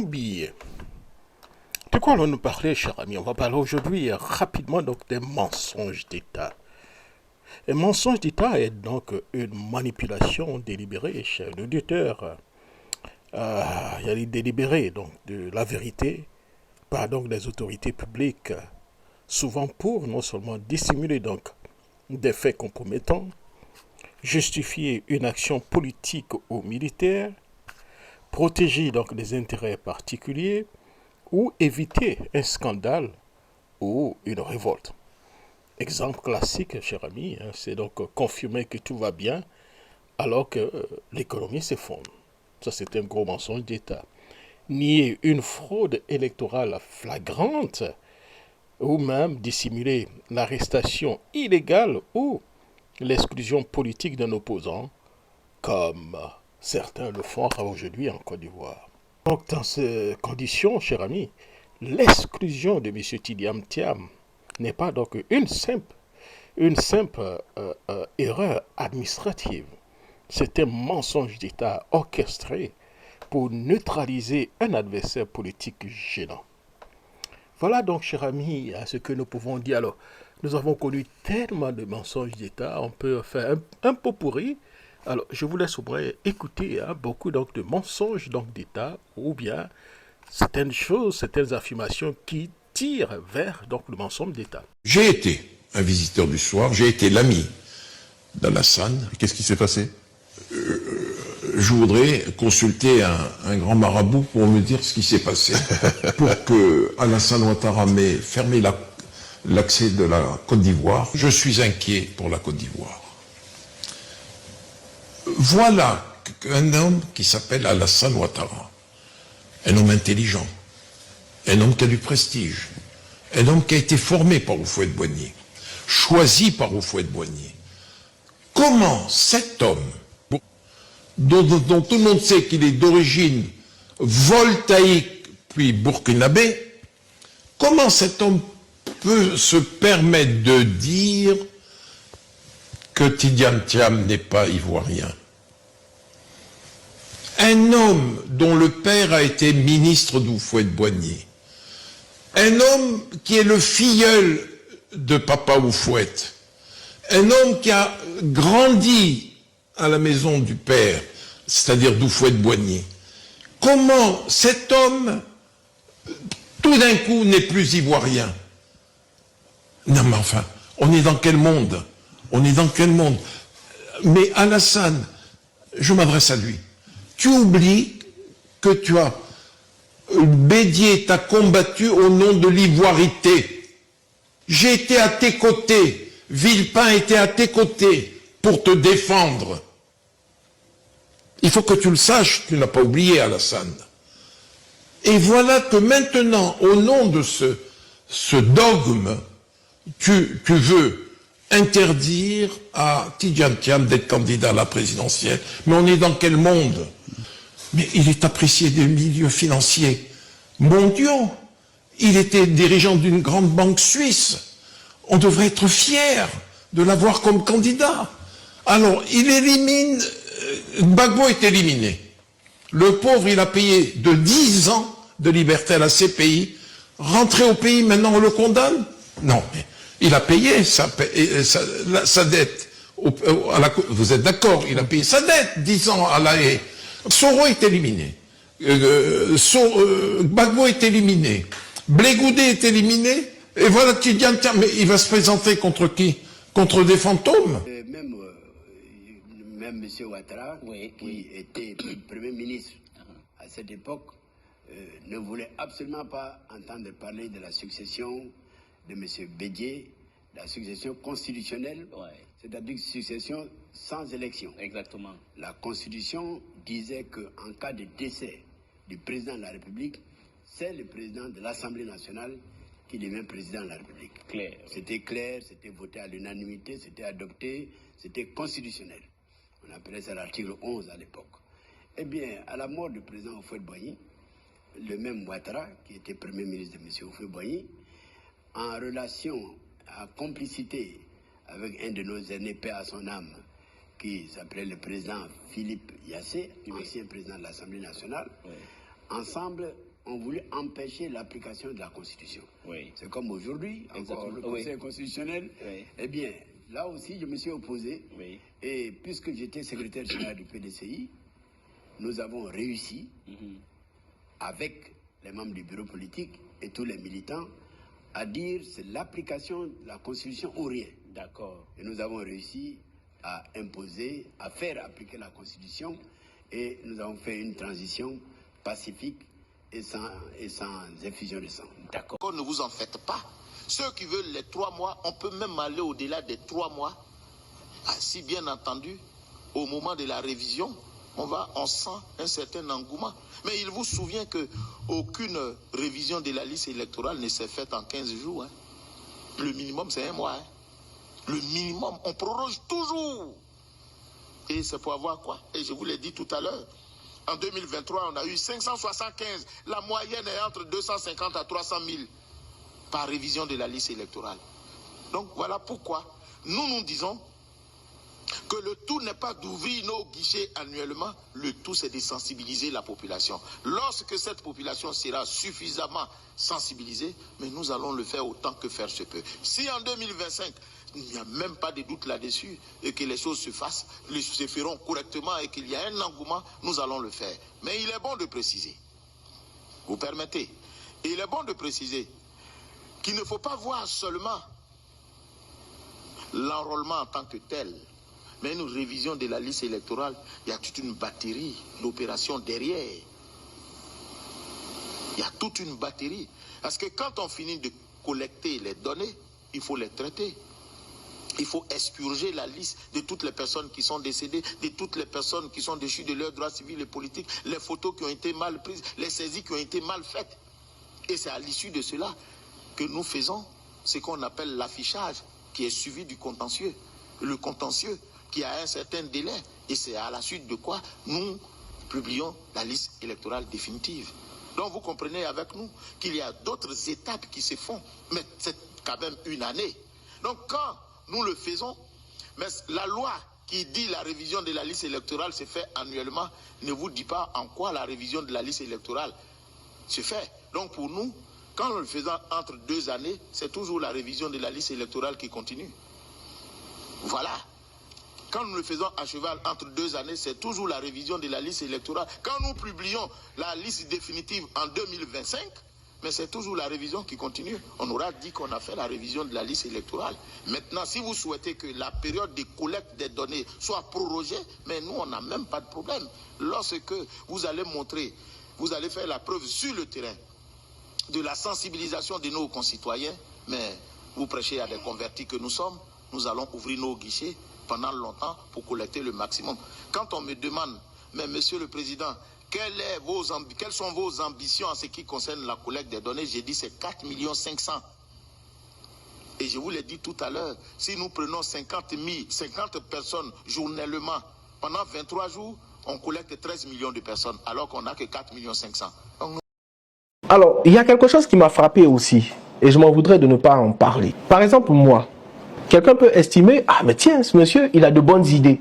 Billet. De quoi allons-nous parler, cher ami? On va parler aujourd'hui rapidement donc des mensonges d'État. Un mensonge d'État est donc une manipulation délibérée, cher auditeur, il y a délibérée donc de la vérité par donc des autorités publiques, souvent pour non seulement dissimuler donc des faits compromettants, justifier une action politique ou militaire, protéger donc des intérêts particuliers ou éviter un scandale ou une révolte. Exemple classique, cher ami, c'est donc confirmer que tout va bien alors que l'économie s'effondre. Ça, c'est un gros mensonge d'État. Nier une fraude électorale flagrante ou même dissimuler l'arrestation illégale ou l'exclusion politique d'un opposant, comme certains le font aujourd'hui en Côte d'Ivoire. Donc, dans ces conditions, cher ami, l'exclusion de M. Tidiane Thiam n'est pas donc une simple erreur administrative. C'est un mensonge d'État orchestré pour neutraliser un adversaire politique gênant. Voilà donc, cher ami, ce que nous pouvons dire. Alors, nous avons connu tellement de mensonges d'État, on peut faire un pot pourri. Alors, je vous laisse au moins écouter beaucoup donc, de mensonges d'État ou bien certaines choses, certaines affirmations qui tirent vers donc, le mensonge d'État. J'ai été un visiteur du soir, j'ai été l'ami d'Alassane. Qu'est-ce qui s'est passé? Je voudrais consulter un grand marabout pour me dire ce qui s'est passé. Pour que Alassane Ouattara m'ait fermé l'accès de la Côte d'Ivoire. Je suis inquiet pour la Côte d'Ivoire. Voilà un homme qui s'appelle Alassane Ouattara. Un homme intelligent. Un homme qui a du prestige. Un homme qui a été formé par Houphouët-Boigny. Choisi par Houphouët-Boigny. Comment cet homme, dont tout le monde sait qu'il est d'origine voltaïque puis burkinabé, comment cet homme peut se permettre de dire que Tidiane Thiam n'est pas ivoirien? Un homme dont le père a été ministre d'Houphouët-Boigny, un homme qui est le filleul de papa Houphouët, un homme qui a grandi à la maison du père, c'est-à-dire d'Houphouët-Boigny. Comment cet homme, tout d'un coup, n'est plus ivoirien? Non mais enfin, on est dans quel monde? On est dans quel monde? Mais Alassane, je m'adresse à lui. Tu oublies que tu as... Bédier t'a combattu au nom de l'ivoirité. J'ai été à tes côtés. Villepin était à tes côtés pour te défendre. Il faut que tu le saches, tu n'as pas oublié Alassane. Et voilà que maintenant, au nom de ce dogme, tu veux interdire à Tidiane Thiam d'être candidat à la présidentielle. Mais on est dans quel monde? Mais il est apprécié des milieux financiers mondiaux. Il était dirigeant d'une grande banque suisse. On devrait être fier de l'avoir comme candidat. Alors, il élimine... Gbagbo est éliminé. Le pauvre, il a payé de 10 ans de liberté à la CPI. Rentré au pays, maintenant on le condamne? Non, mais il a payé sa dette. Vous êtes d'accord? Il a payé sa dette, 10 ans à la haie. Soro est éliminé. Gbagbo est éliminé. Blé Goudé est éliminé. Et voilà Tidiane Thiam, mais il va se présenter contre qui? Contre des fantômes? Même M. Ouattara, qui était Premier ministre à cette époque, ne voulait absolument pas entendre parler de la succession de M. Bédier, la succession constitutionnelle, c'est-à-dire une succession sans élection. Exactement. La Constitution disait qu'en cas de décès du président de la République, c'est le président de l'Assemblée nationale qui devient président de la République. Clair. C'était clair, c'était voté à l'unanimité, c'était adopté, c'était constitutionnel. On appelait ça l'article 11 à l'époque. Eh bien, à la mort du président Houphouët-Boigny, le même Ouattara, qui était Premier ministre de M. Houphouët-Boigny, en relation, en complicité avec un de nos aînés, paix à son âme, qui s'appelait le président Philippe Yassé, ancien président de l'Assemblée nationale, ensemble, ont voulu empêcher l'application de la Constitution. Oui. C'est comme aujourd'hui, encore le Conseil constitutionnel. Oui. Eh bien, là aussi, je me suis opposé. Oui. Et puisque j'étais secrétaire général du PDCI, nous avons réussi, avec les membres du bureau politique et tous les militants, à dire c'est l'application de la Constitution ou rien. D'accord. Et nous avons réussi à imposer, à faire appliquer la Constitution, et nous avons fait une transition pacifique et sans effusion de sang. D'accord. Ne vous en faites pas. Ceux qui veulent les 3 mois, on peut même aller au-delà des 3 mois. Si bien entendu, au moment de la révision, on sent un certain engouement. Mais il vous souvient qu'aucune révision de la liste électorale ne s'est faite en 15 jours. Hein. Le minimum, c'est 1 mois. Hein. Le minimum, on proroge toujours. Et c'est pour avoir quoi? Et je vous l'ai dit tout à l'heure. En 2023, on a eu 575. La moyenne est entre 250 à 300 000 par révision de la liste électorale. Donc voilà pourquoi nous disons que le tout n'est pas d'ouvrir nos guichets annuellement, le tout c'est de sensibiliser la population. Lorsque cette population sera suffisamment sensibilisée, mais nous allons le faire autant que faire se peut. Si en 2025, il n'y a même pas de doute là-dessus et que les choses se fassent, se feront correctement et qu'il y a un engouement, nous allons le faire. Mais il est bon de préciser, vous permettez, il est bon de préciser qu'il ne faut pas voir seulement l'enrôlement en tant que tel, mais une révision de la liste électorale, il y a toute une batterie d'opérations derrière. Il y a toute une batterie. Parce que quand on finit de collecter les données, il faut les traiter. Il faut expurger la liste de toutes les personnes qui sont décédées, de toutes les personnes qui sont déchues de leurs droits civils et politiques, les photos qui ont été mal prises, les saisies qui ont été mal faites. Et c'est à l'issue de cela que nous faisons ce qu'on appelle l'affichage, qui est suivi du contentieux. Le contentieux qui a un certain délai. Et c'est à la suite de quoi nous publions la liste électorale définitive. Donc vous comprenez avec nous qu'il y a d'autres étapes qui se font, mais c'est quand même une année. Donc quand nous le faisons, mais la loi qui dit la révision de la liste électorale se fait annuellement ne vous dit pas en quoi la révision de la liste électorale se fait. Donc pour nous, quand nous le faisons entre 2 années, c'est toujours la révision de la liste électorale qui continue. Voilà. Quand nous le faisons à cheval entre 2 années, c'est toujours la révision de la liste électorale. Quand nous publions la liste définitive en 2025, mais c'est toujours la révision qui continue. On aura dit qu'on a fait la révision de la liste électorale. Maintenant, si vous souhaitez que la période de collecte des données soit prorogée, mais nous, on n'a même pas de problème. Lorsque vous allez montrer, vous allez faire la preuve sur le terrain de la sensibilisation de nos concitoyens, mais vous prêchez à des convertis que nous sommes, nous allons ouvrir nos guichets pendant longtemps pour collecter le maximum. Quand on me demande, mais Monsieur le Président, quelles sont vos ambitions en ce qui concerne la collecte des données, j'ai dit c'est 4 500 000. Et je vous l'ai dit tout à l'heure, si nous prenons 50 personnes journellement, pendant 23 jours, on collecte 13 millions de personnes, alors qu'on n'a que 4 500 000. Alors, il y a quelque chose qui m'a frappé aussi, et je m'en voudrais de ne pas en parler. Par exemple, moi, quelqu'un peut estimer, ah mais tiens, ce monsieur, il a de bonnes idées.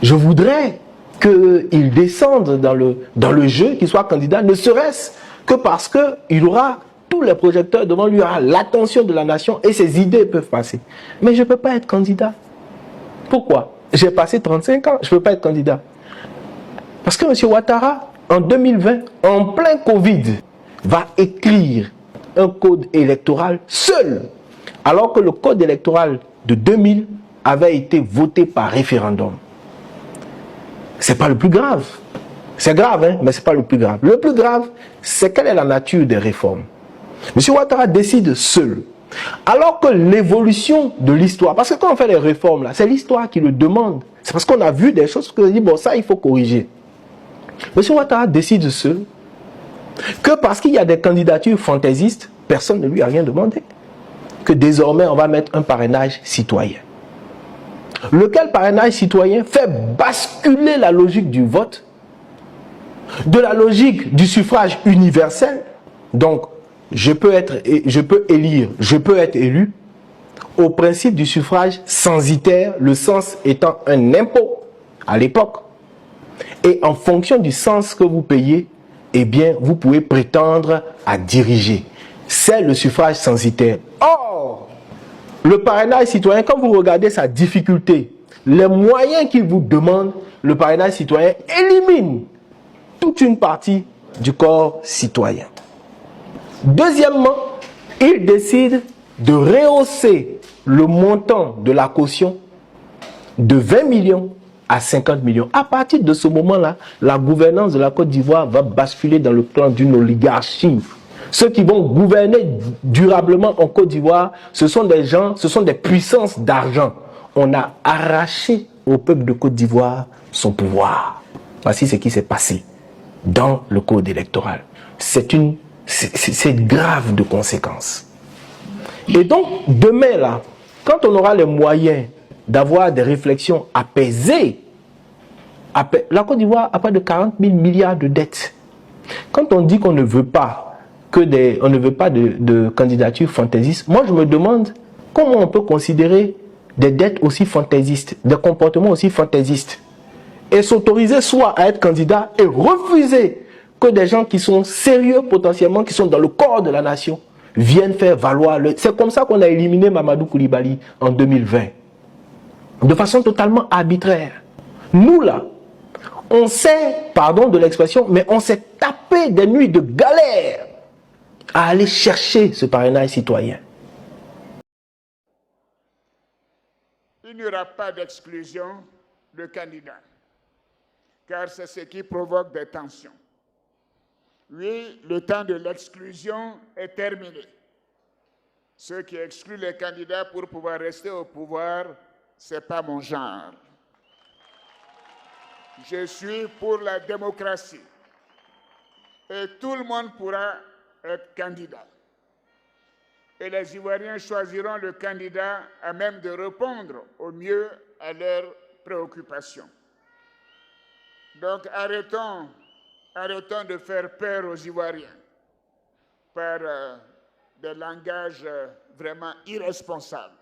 Je voudrais qu'il descende dans le jeu, qu'il soit candidat, ne serait-ce que parce qu'il aura tous les projecteurs devant lui, aura l'attention de la nation et ses idées peuvent passer. Mais je ne peux pas être candidat. Pourquoi? J'ai passé 35 ans, je ne peux pas être candidat. Parce que M. Ouattara, en 2020, en plein Covid, va écrire un code électoral seul, alors que le code électoral de 2000 avait été voté par référendum. C'est pas le plus grave. C'est grave, hein, mais c'est pas le plus grave. Le plus grave, c'est quelle est la nature des réformes. M. Ouattara décide seul. Alors que l'évolution de l'histoire, parce que quand on fait les réformes, là, c'est l'histoire qui le demande. C'est parce qu'on a vu des choses qu'on dit, bon, ça, il faut corriger. M. Ouattara décide seul que parce qu'il y a des candidatures fantaisistes, personne ne lui a rien demandé. Que désormais, on va mettre un parrainage citoyen. Lequel parrainage citoyen fait basculer la logique du vote, de la logique du suffrage universel. Donc, je peux élire, je peux être élu, au principe du suffrage censitaire, le cens étant un impôt à l'époque. Et en fonction du cens que vous payez, eh bien, vous pouvez prétendre à diriger. C'est le suffrage censitaire. Or, le parrainage citoyen, quand vous regardez sa difficulté, les moyens qu'il vous demande, le parrainage citoyen élimine toute une partie du corps citoyen. Deuxièmement, il décide de rehausser le montant de la caution de 20 millions à 50 millions. À partir de ce moment-là, la gouvernance de la Côte d'Ivoire va basculer dans le plan d'une oligarchie. Ceux qui vont gouverner durablement en Côte d'Ivoire, ce sont des gens, ce sont des puissances d'argent. On a arraché au peuple de Côte d'Ivoire son pouvoir. Voici ce qui s'est passé dans le code électoral. C'est grave de conséquences. Et donc, demain, là, quand on aura les moyens d'avoir des réflexions apaisées, la Côte d'Ivoire a pas de 40 000 milliards de dettes. Quand on dit qu'on ne veut pas de candidature fantaisiste, moi je me demande comment on peut considérer des dettes aussi fantaisistes, des comportements aussi fantaisistes, et s'autoriser soit à être candidat et refuser que des gens qui sont sérieux potentiellement, qui sont dans le corps de la nation, viennent faire valoir le... C'est comme ça qu'on a éliminé Mamadou Koulibaly en 2020. De façon totalement arbitraire. Nous là, on s'est, pardon de l'expression, mais on s'est tapé des nuits de galère à aller chercher ce parrainage citoyen. Il n'y aura pas d'exclusion de candidats, car c'est ce qui provoque des tensions. Oui, le temps de l'exclusion est terminé. Ceux qui excluent les candidats pour pouvoir rester au pouvoir, ce n'est pas mon genre. Je suis pour la démocratie. Et tout le monde pourra être candidat. Et les Ivoiriens choisiront le candidat à même de répondre au mieux à leurs préoccupations. Donc arrêtons de faire peur aux Ivoiriens par des langages vraiment irresponsables.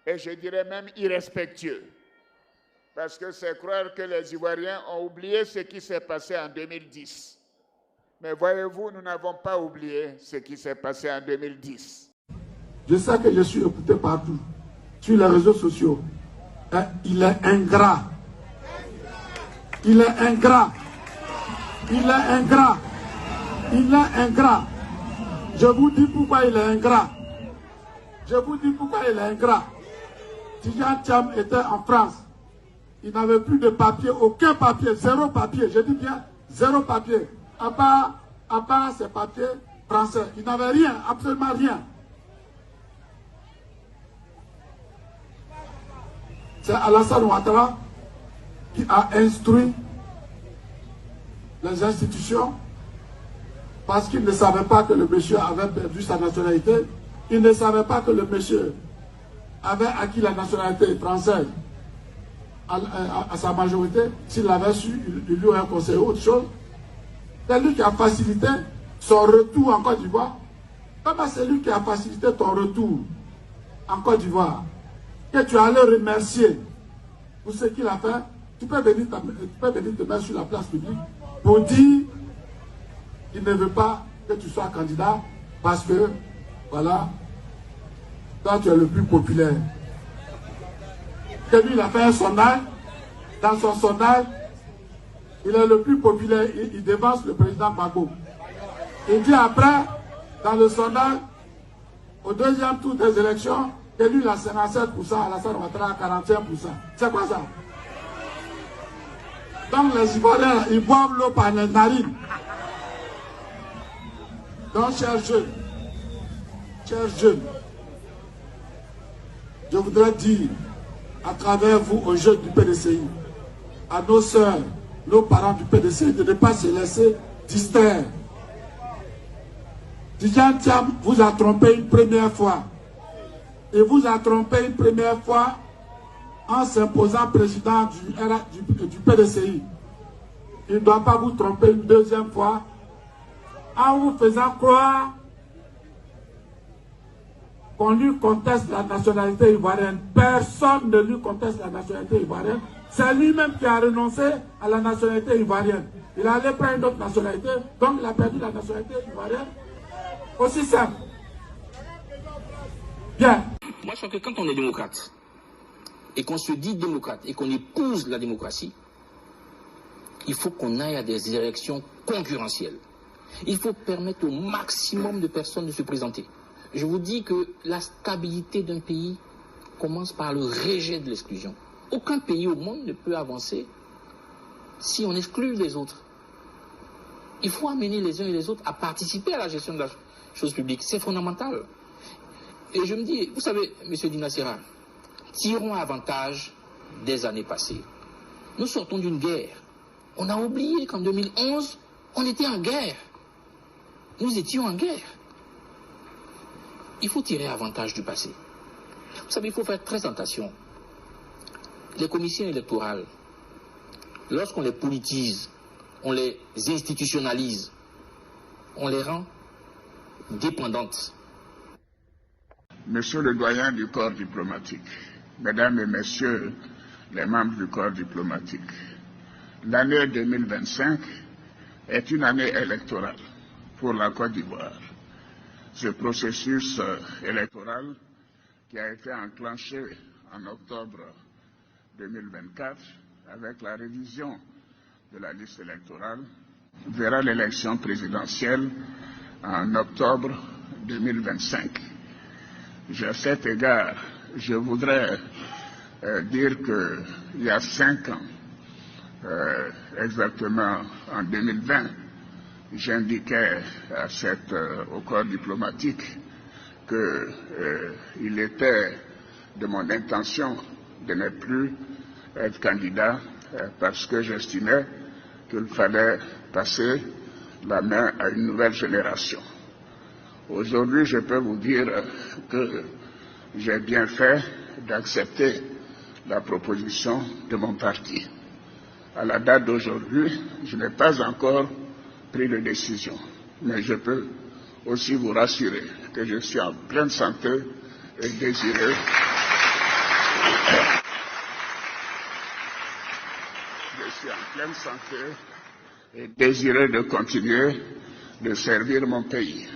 Et je dirais même irrespectueux. Parce que c'est croire que les Ivoiriens ont oublié ce qui s'est passé en 2010. Mais voyez-vous, nous n'avons pas oublié ce qui s'est passé en 2010. Je sais que je suis écouté partout, sur les réseaux sociaux. Il est ingrat. Il est ingrat. Il est ingrat. Il est ingrat. Je vous dis pourquoi il est ingrat. Je vous dis pourquoi il est ingrat. Tidjane Thiam était en France. Il n'avait plus de papier, aucun papier, zéro papier. Je dis bien zéro papier. À part ses papiers français. Il n'avait rien, absolument rien. C'est Alassane Ouattara qui a instruit les institutions parce qu'il ne savait pas que le monsieur avait perdu sa nationalité. Il ne savait pas que le monsieur avait acquis la nationalité française à sa majorité. S'il l'avait su, il lui aurait conseillé autre chose. C'est lui qui a facilité son retour en Côte d'Ivoire. Comment c'est lui qui a facilité ton retour en Côte d'Ivoire? Que tu allais remercier pour ce qu'il a fait, tu peux venir te mettre sur la place publique pour dire qu'il ne veut pas que tu sois candidat parce que, voilà, toi tu es le plus populaire. Que lui, il a fait un sondage. Dans son sondage, il est le plus populaire, il dévance le président Gbagbo. Il dit après, dans le sondage, au deuxième tour des élections, que lui, il a 57%, Alassane Ouattara a 41%. C'est quoi ça? Donc les Ivoiriens, ils boivent l'eau par les narines. Donc, chers jeunes, je voudrais dire, à travers vous, aux jeunes du PDCI, à nos sœurs, nos parents du PDCI, de ne pas se laisser distraire. Tidjane Thiam vous a trompé une première fois. Et vous a trompé une première fois en s'imposant président du PDCI. Il ne doit pas vous tromper une deuxième fois en vous faisant croire qu'on lui conteste la nationalité ivoirienne. Personne ne lui conteste la nationalité ivoirienne. C'est lui-même qui a renoncé à la nationalité ivoirienne. Il est allé prendre une autre nationalité, donc il a perdu la nationalité ivoirienne. Aussi simple. Bien. Moi, je crois que quand on est démocrate, et qu'on se dit démocrate, et qu'on épouse la démocratie, il faut qu'on aille à des élections concurrentielles. Il faut permettre au maximum de personnes de se présenter. Je vous dis que la stabilité d'un pays commence par le rejet de l'exclusion. Aucun pays au monde ne peut avancer si on exclut les autres. Il faut amener les uns et les autres à participer à la gestion de la chose publique. C'est fondamental. Et je me dis, vous savez, M. Dinassira, tirons avantage des années passées. Nous sortons d'une guerre. On a oublié qu'en 2011, on était en guerre. Nous étions en guerre. Il faut tirer avantage du passé. Vous savez, il faut faire très attention. Les commissions électorales, lorsqu'on les politise, on les institutionnalise, on les rend dépendantes. Monsieur le doyen du corps diplomatique, mesdames et messieurs les membres du corps diplomatique, l'année 2025 est une année électorale pour la Côte d'Ivoire. Ce processus électoral qui a été enclenché en octobre 2024 avec la révision de la liste électorale verra l'élection présidentielle en octobre 2025. À cet égard, je voudrais dire qu'il y a 5 ans, exactement en 2020, j'indiquais au corps diplomatique qu'il était de mon intention de ne plus être candidat parce que j'estimais qu'il fallait passer la main à une nouvelle génération. Aujourd'hui, je peux vous dire que j'ai bien fait d'accepter la proposition de mon parti. À la date d'aujourd'hui, je n'ai pas encore pris de décision, mais je peux aussi vous rassurer que je suis en pleine santé et désireux de continuer de servir mon pays.